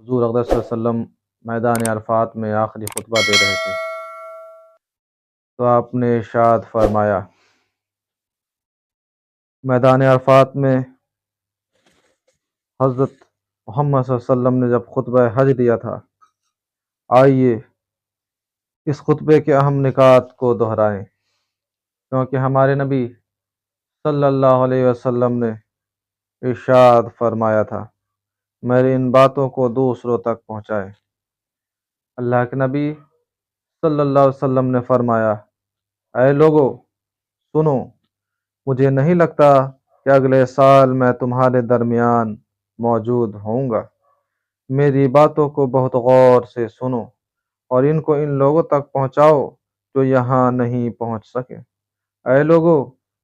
حضور اقدس صلی اللہ علیہ وسلم میدان عرفات میں آخری خطبہ دے رہے تھے تو آپ نے ارشاد فرمایا، میدان عرفات میں حضرت محمد صلی اللہ علیہ وسلم نے جب خطبہ حج دیا تھا، آئیے اس خطبے کے اہم نکات کو دہرائیں، کیونکہ ہمارے نبی صلی اللہ علیہ وسلم نے ارشاد فرمایا تھا، میری ان باتوں کو دوسروں تک پہنچائے۔ اللہ کے نبی صلی اللہ علیہ وسلم نے فرمایا، اے لوگو سنو، مجھے نہیں لگتا کہ اگلے سال میں تمہارے درمیان موجود ہوں گا۔ میری باتوں کو بہت غور سے سنو اور ان کو ان لوگوں تک پہنچاؤ جو یہاں نہیں پہنچ سکے۔ اے لوگو،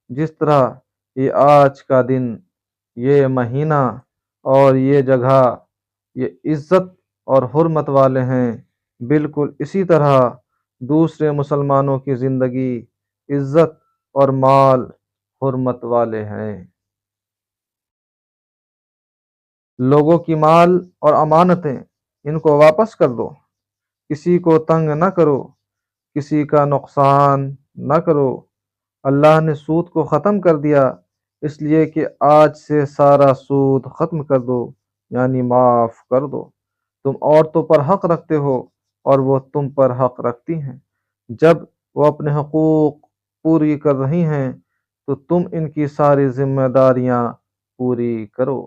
جس طرح یہ آج کا دن، یہ مہینہ اور یہ جگہ یہ عزت اور حرمت والے ہیں، بالکل اسی طرح دوسرے مسلمانوں کی زندگی، عزت اور مال حرمت والے ہیں۔ لوگوں کی مال اور امانتیں ان کو واپس کر دو، کسی کو تنگ نہ کرو، کسی کا نقصان نہ کرو۔ اللہ نے سود کو ختم کر دیا، اس لیے کہ آج سے سارا سود ختم کر دو، یعنی معاف کر دو۔ تم عورتوں پر حق رکھتے ہو اور وہ تم پر حق رکھتی ہیں۔ جب وہ اپنے حقوق پوری کر رہی ہیں تو تم ان کی ساری ذمہ داریاں پوری کرو۔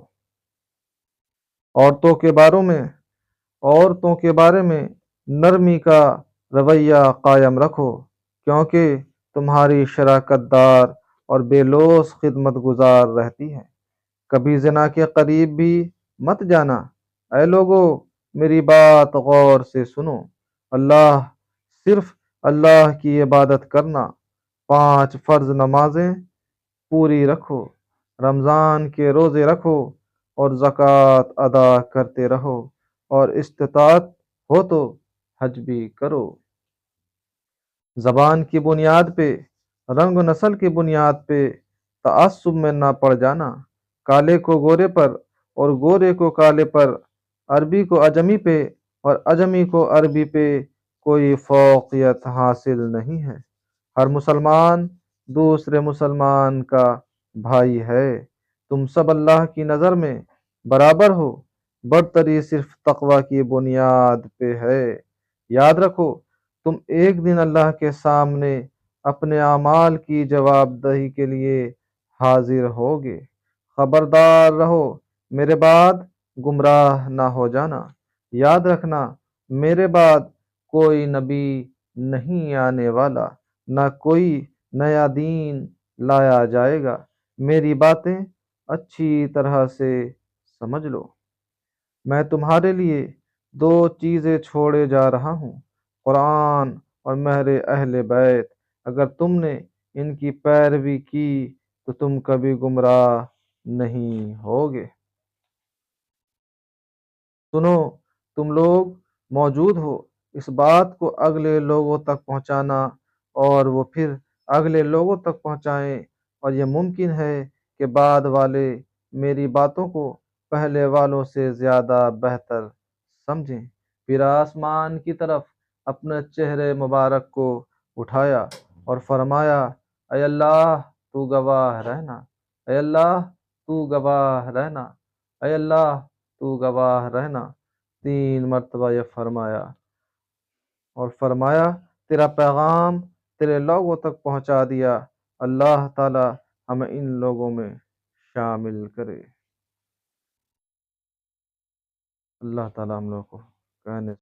عورتوں کے بارے میں نرمی کا رویہ قائم رکھو، کیونکہ تمہاری شراکت دار اور بے لوث خدمت گزار رہتی ہے۔ کبھی زنا کے قریب بھی مت جانا۔ اے لوگو، میری بات غور سے سنو، صرف اللہ کی عبادت کرنا، 5 فرض نمازیں پوری رکھو، رمضان کے روزے رکھو اور زکوٰۃ ادا کرتے رہو، اور استطاعت ہو تو حج بھی کرو۔ زبان کی بنیاد پہ، رنگ و نسل کی بنیاد پہ تعصب میں نہ پڑ جانا۔ کالے کو گورے پر اور گورے کو کالے پر، عربی کو اجمی پہ اور اجمی کو عربی پہ کوئی فوقیت حاصل نہیں ہے۔ ہر مسلمان دوسرے مسلمان کا بھائی ہے۔ تم سب اللہ کی نظر میں برابر ہو، برتری صرف تقوی کی بنیاد پہ ہے۔ یاد رکھو، تم ایک دن اللہ کے سامنے اپنے اعمال کی جواب دہی کے لیے حاضر ہوگے۔ خبردار رہو، میرے بعد گمراہ نہ ہو جانا۔ یاد رکھنا، میرے بعد کوئی نبی نہیں آنے والا، نہ کوئی نیا دین لایا جائے گا۔ میری باتیں اچھی طرح سے سمجھ لو۔ میں تمہارے لیے 2 چیزیں چھوڑے جا رہا ہوں، قرآن اور مہر اہل بیت۔ اگر تم نے ان کی پیروی کی تو تم کبھی گمراہ نہیں ہوگے۔ سنو، تم لوگ موجود ہو، اس بات کو اگلے لوگوں تک پہنچانا اور وہ پھر اگلے لوگوں تک پہنچائیں، اور یہ ممکن ہے کہ بعد والے میری باتوں کو پہلے والوں سے زیادہ بہتر سمجھیں۔ پھر آسمان کی طرف اپنے چہرے مبارک کو اٹھایا اور فرمایا، اے اللہ تو گواہ رہنا، اے اللہ تو گواہ رہنا، اے اللہ تو گواہ رہنا۔ 3 مرتبہ یہ فرمایا اور فرمایا، تیرا پیغام تیرے لوگوں تک پہنچا دیا۔ اللہ تعالی ہمیں ان لوگوں میں شامل کرے۔ اللہ تعالی ہم لوگوں کو کہنے